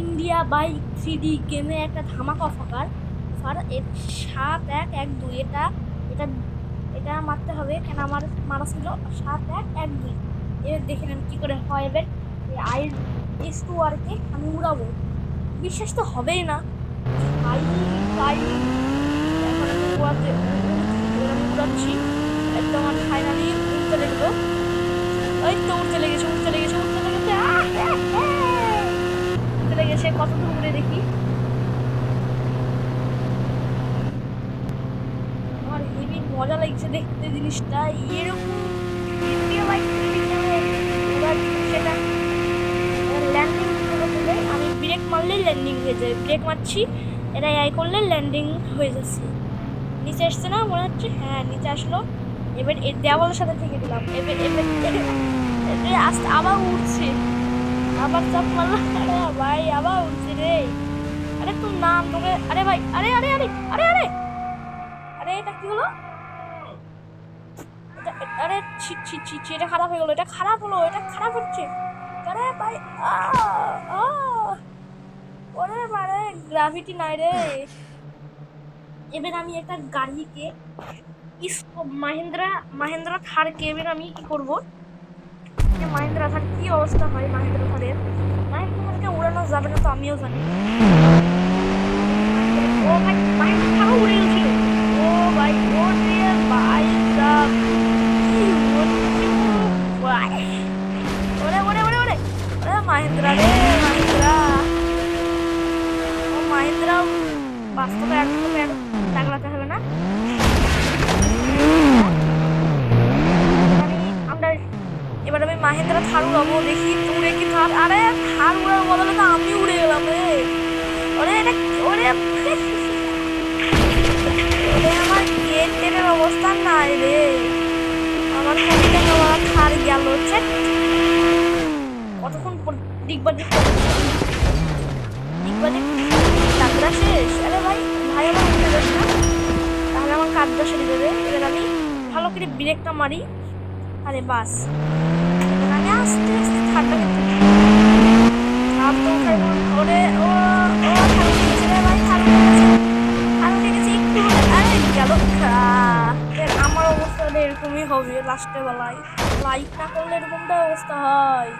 India bike 3D গেমে একটা ধামাকা অফার স্যার, এর 7-1-1-2 এটা এটা এটা মারতে হবে। কেন আমার মারা ছিল 7-1-1-2। এবার দেখে নেন কি করে হয়। এবার IS-2R কে আমি উড়াবো, বিশ্বাস তো হবেই না। হাই হাই, এখন আমি উড়াচ্ছি একদম। আমার ফাইনালি উঠতে লাগলো। ওই তো উঠতে লেগেছে উঠতে লেগেছে উঠতে লেগেছে উঠতে লেগেছে। কত দূর উড়ে দেখি। আমার হেভি মজা লাগছে দেখতে জিনিসটা। এরকম ইন্ডিয়া বাইক সেটা ল্যান্ডিং করতে, আমি ব্রেক মারলেই ল্যান্ডিং হয়ে যায়। ব্রেক মারছি, এটা আই করলে ল্যান্ডিং হয়ে যাচ্ছে। নিচে আসছে না মনে হচ্ছে? হ্যাঁ নিচে আসলো। এবার এই দেওয়ালের সাথে থেকে দিলাম। এবার এবার আস্তে আবার উঠছে, আবার চাপ মারলাম। আরে ভাই আবার উঠছে রে। আরে তোর নাম তোকে, আরে ভাই, আরে আরে আরে আরে আরে আরে এটা কি হলো? আরে ছি ছি ছি ছি, এটা খারাপ হয়ে গেলো। এটা খারাপ হলো, এটা খারাপ হচ্ছে। আরে ভাই ওরে মানে গ্রাভিটি নাই রে। এবার আমি একটা গাড়িকে মাহিন্দ্রা মাহিন্দ্রা থারকে এবার আমি কি করবো, মাহিন্দ্রা থার কি অবস্থা হয়। মাহিন্দ্রা থারের মাহিন্দ্রাকে উড়ানো যাবে না তো আমিও জানি। ও ভাই মাহিন্দ্রা থারও উড়ে গেছিল। ও ভাই ও রে ভাই সাব কি হচ্ছে ভাই। ওরে ওরে ওরে ওরে ওরে মাহিন্দ্রা রে মাহিন্দ্রা। ও মাহিন্দ্রা বাস্তবে একদম টাকলাতে হবে না। এবার আমি মাহিন্দ্রা থার উড়াবো, দেখি উড়ে কি থার। আরে থার উড়ার বদলে তো আমি উড়ে গেলাম রে। ওরে এটা ওরে আমার গেট টেনের অবস্থা নাই রে। আমার থার গেল। কতক্ষণ দিকবাজি দিকবাজি কাজটা শেষ। আরে ভাই ভাই আমার উঠে যাস না, তাহলে আমার কাজটা সেরে দেবে। এবার আমি ভালো করে ব্রেকটা মারি। আরে বাস, আমি আস্তে আস্তে থারটাকে থার তো উঠাই। ওরে ও ও থার উঠে গেছে রে ভাই, থার উঠে গেছে, থার উঠে গেছে একটু। আরে গেল। আমার অবস্থাটা এরকমই হবে লাস্টের বেলায়। লাইক না করলে এরকমটা অবস্থা হয়।